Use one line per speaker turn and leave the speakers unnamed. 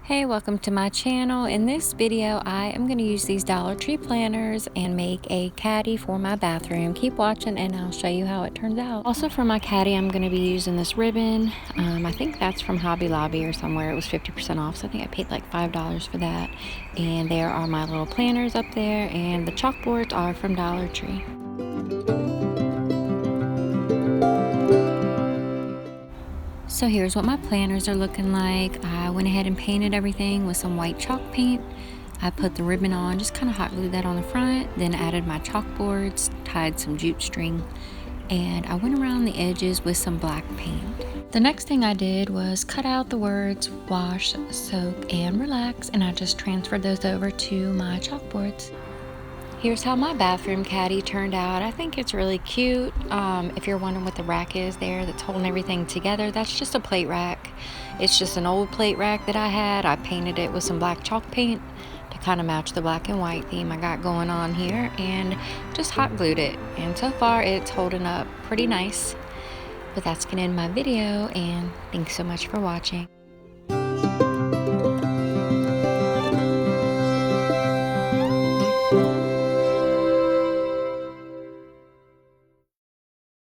Hey, welcome to my channel. In this video, I am going to use these Dollar Tree planners and make a caddy for my bathroom. Keep watching and I'll show you how it turns out. Also for my caddy, I'm going to be using this ribbon. I think that's from Hobby Lobby or somewhere. It was 50% off, so I think I paid like $5 for that. And there are my little planners up there, and the chalkboards are from Dollar Tree. So here's what my planners are looking like. I went ahead and painted everything with some white chalk paint. I put the ribbon on, just kind of hot glued that on the front, then added my chalkboards, tied some jute string, and I went around the edges with some black paint. The next thing I did was cut out the words wash, soak, and relax, and I just transferred those over to my chalkboards. Here's how my bathroom caddy turned out. I think it's really cute. If you're wondering what the rack is there that's holding everything together, that's just a plate rack. It's just an old plate rack that I had. I painted it with some black chalk paint to kind of match the black and white theme I got going on here, and just hot glued it. And so far it's holding up pretty nice. But that's gonna end my video, and thanks so much for watching.